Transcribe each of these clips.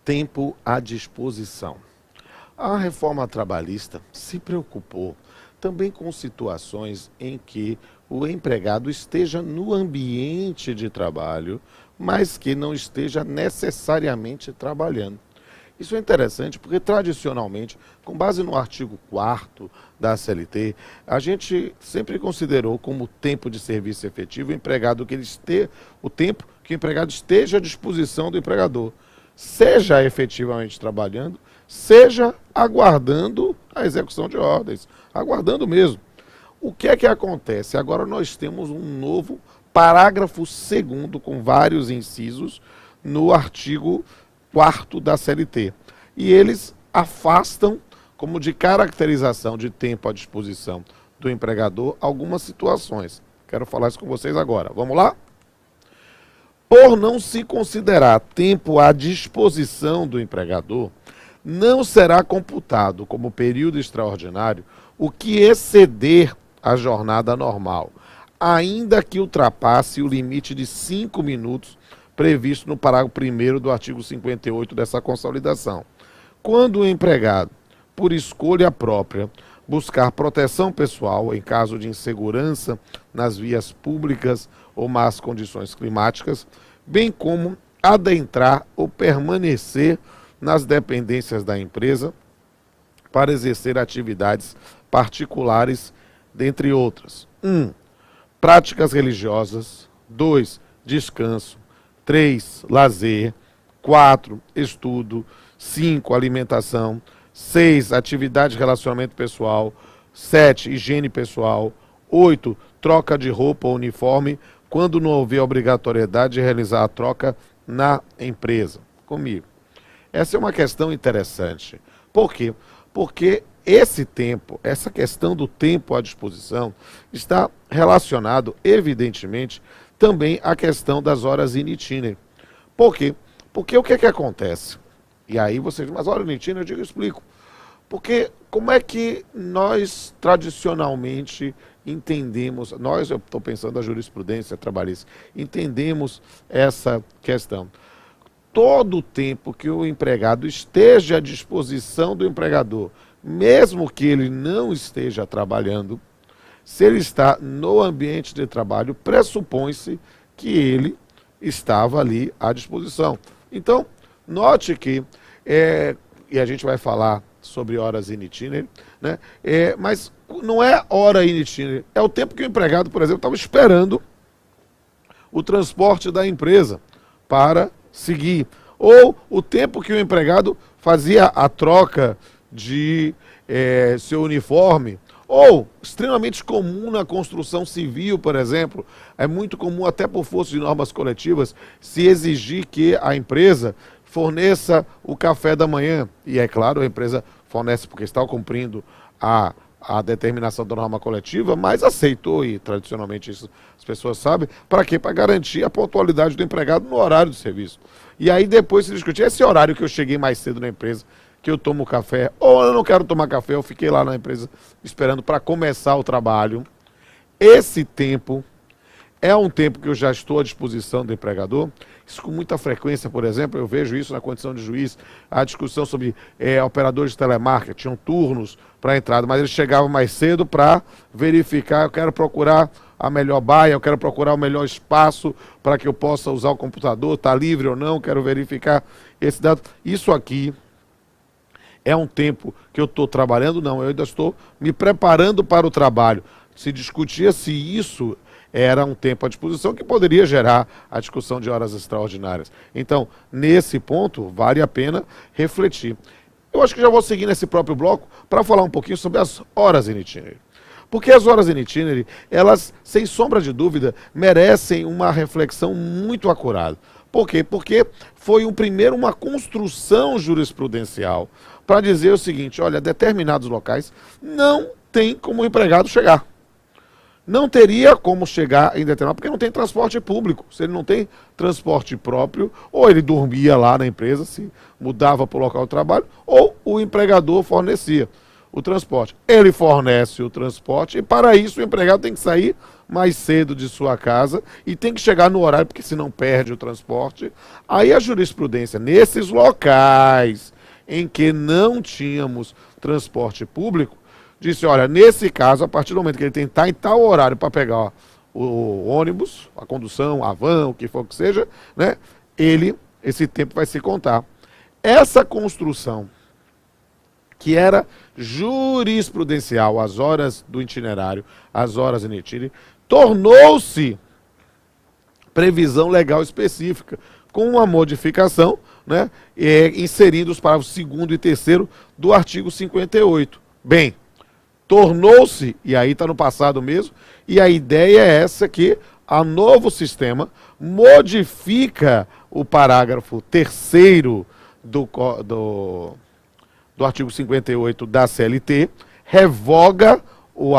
Tempo à disposição. A reforma trabalhista se preocupou também com situações em que o empregado esteja no ambiente de trabalho, mas que não esteja necessariamente trabalhando. Isso é interessante porque, tradicionalmente, com base no artigo 4º da CLT, a gente sempre considerou como tempo de serviço efetivo o tempo que o empregado esteja à disposição do empregador, seja efetivamente trabalhando, seja aguardando a execução de ordens, aguardando mesmo. O que é que acontece? Agora nós temos um novo parágrafo 2º com vários incisos no artigo 4º da CLT. E eles afastam, como de caracterização de tempo à disposição do empregador, algumas situações. Quero falar isso com vocês agora. Vamos lá? Por não se considerar tempo à disposição do empregador, não será computado como período extraordinário o que exceder a jornada normal, ainda que ultrapasse o limite de 5 minutos previsto no parágrafo 1º do artigo 58 dessa consolidação. Quando o empregado, por escolha própria, buscar proteção pessoal em caso de insegurança nas vias públicas ou más condições climáticas, bem como adentrar ou permanecer nas dependências da empresa para exercer atividades particulares, dentre outras. 1. Práticas religiosas. 2. Descanso. 3. Lazer. 4. Estudo. 5. Alimentação. 6. Atividade de relacionamento pessoal. 7. Higiene pessoal. 8. Troca de roupa ou uniforme, quando não houver obrigatoriedade de realizar a troca na empresa. Comigo. Essa é uma questão interessante. Por quê? Porque esse tempo, essa questão do tempo à disposição, está relacionado, evidentemente, também à questão das horas in itinere. Por quê? Porque o que é que acontece? E aí vocês, mas hora in itinere, eu explico. Porque como é que nós, tradicionalmente, entendemos, eu estou pensando na jurisprudência trabalhista, entendemos essa questão. Todo o tempo que o empregado esteja à disposição do empregador, mesmo que ele não esteja trabalhando, se ele está no ambiente de trabalho, pressupõe-se que ele estava ali à disposição. Então, note que, e a gente vai falar sobre horas in itinere, né? Mas não é hora in itinere, é o tempo que o empregado, por exemplo, estava esperando o transporte da empresa para seguir, ou o tempo que o empregado fazia a troca de seu uniforme, ou, extremamente comum na construção civil, por exemplo, é muito comum, até por força de normas coletivas, se exigir que a empresa forneça o café da manhã. E é claro, a empresa fornece porque está cumprindo a determinação da norma coletiva, mas aceitou, e tradicionalmente isso as pessoas sabem, para quê? Para garantir a pontualidade do empregado no horário do serviço. E aí depois se discutir, esse horário que eu cheguei mais cedo na empresa, que eu tomo café, ou eu não quero tomar café, eu fiquei lá na empresa esperando para começar o trabalho. Esse tempo é um tempo que eu já estou à disposição do empregador. Isso com muita frequência, por exemplo, eu vejo isso na condição de juiz, a discussão sobre operadores de telemarketing, tinham turnos para entrada, mas eles chegavam mais cedo para verificar, eu quero procurar a melhor baia, eu quero procurar o melhor espaço para que eu possa usar o computador, está livre ou não, quero verificar esse dado. Isso aqui é um tempo que eu estou trabalhando? Não, eu ainda estou me preparando para o trabalho. Se discutia se isso era um tempo à disposição que poderia gerar a discussão de horas extraordinárias. Então, nesse ponto, vale a pena refletir. Eu acho que já vou seguir nesse próprio bloco para falar um pouquinho sobre as horas in itinere. Porque as horas in itinere, elas, sem sombra de dúvida, merecem uma reflexão muito acurada. Por quê? Porque foi uma construção jurisprudencial para dizer o seguinte, olha, determinados locais não tem como o empregado chegar. Não teria como chegar em determinado, porque não tem transporte público. Se ele não tem transporte próprio, ou ele dormia lá na empresa, se mudava para o local de trabalho, ou o empregador fornecia o transporte. Ele fornece o transporte e para isso o empregado tem que sair mais cedo de sua casa e tem que chegar no horário, porque senão perde o transporte. Aí a jurisprudência, nesses locais em que não tínhamos transporte público, disse, olha, nesse caso, a partir do momento que ele tem em tal horário para pegar o ônibus, a condução, a van, o que for que seja, né, esse tempo vai se contar. Essa construção, que era jurisprudencial, as horas do itinerário, as horas in itinere, tornou-se previsão legal específica, com uma modificação, né, inserindo os parágrafos 2º e 3º do artigo 58. Bem, tornou-se, e aí está no passado mesmo, e a ideia é essa que a novo sistema modifica o parágrafo 3º do artigo 58 da CLT, revoga o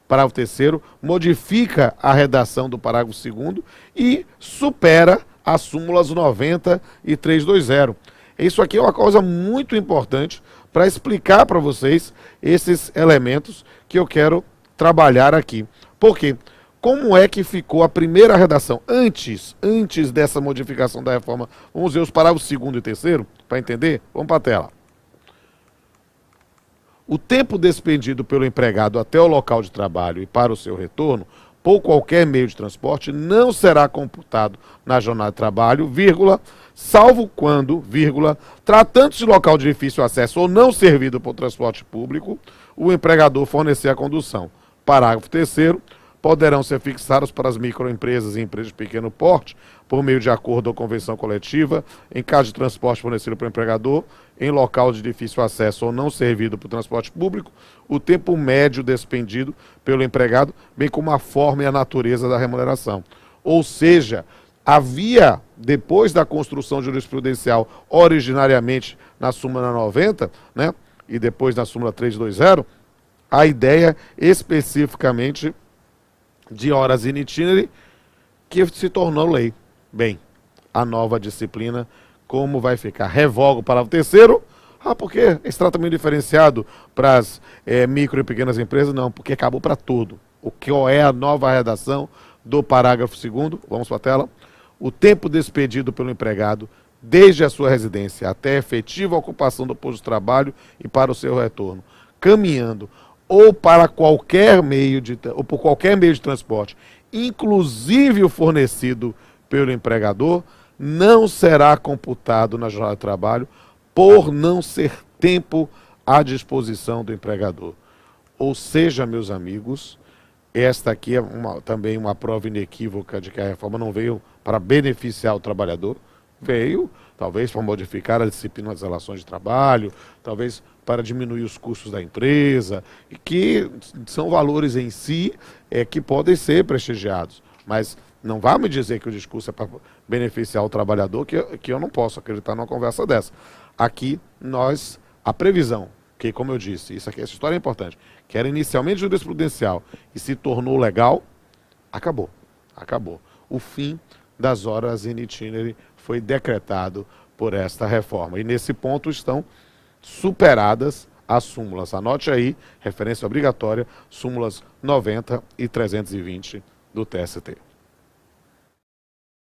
parágrafo 3º, modifica a redação do parágrafo 2º e supera as súmulas 90 e 320. Isso aqui é uma coisa muito importante para explicar para vocês esses elementos que eu quero trabalhar aqui. Por quê? Como é que ficou a primeira redação? Antes dessa modificação da reforma, vamos ver os parágrafos 2º e 3º, para entender? Vamos para a tela. O tempo despendido pelo empregado até o local de trabalho e para o seu retorno, por qualquer meio de transporte, não será computado na jornada de trabalho, vírgula, salvo quando, vírgula, tratando-se de local de difícil acesso ou não servido por transporte público, o empregador fornecer a condução. Parágrafo 3º, poderão ser fixados para as microempresas e empresas de pequeno porte, por meio de acordo ou convenção coletiva, em caso de transporte fornecido pelo empregador, em local de difícil acesso ou não servido por transporte público, o tempo médio despendido pelo empregado, bem como a forma e a natureza da remuneração. Ou seja, havia, depois da construção jurisprudencial, originariamente na súmula 90, né, e depois na súmula 320, a ideia especificamente de horas in itinere, que se tornou lei. Bem, a nova disciplina, como vai ficar? Revoga o parágrafo 3º? Porque esse tratamento diferenciado para as micro e pequenas empresas? Não, porque acabou para tudo. Qual é a nova redação do parágrafo 2º? Vamos para a tela. O tempo despedido pelo empregado, desde a sua residência até a efetiva ocupação do posto de trabalho e para o seu retorno, caminhando ou para qualquer meio ou por qualquer meio de transporte, inclusive o fornecido pelo empregador, não será computado na jornada de trabalho por não ser tempo à disposição do empregador. Ou seja, meus amigos, esta aqui é também uma prova inequívoca de que a reforma não veio para beneficiar o trabalhador, veio talvez para modificar a disciplina das relações de trabalho, talvez para diminuir os custos da empresa, e que são valores em si que podem ser prestigiados. Mas não vá me dizer que o discurso é para beneficiar o trabalhador, que eu não posso acreditar numa conversa dessa. Aqui, a previsão, que como eu disse, essa história é importante, que era inicialmente jurisprudencial e se tornou legal, acabou. Acabou. O fim das horas in itinere foi decretado por esta reforma. E nesse ponto estão superadas as súmulas. Anote aí, referência obrigatória, súmulas 90 e 320 do TST.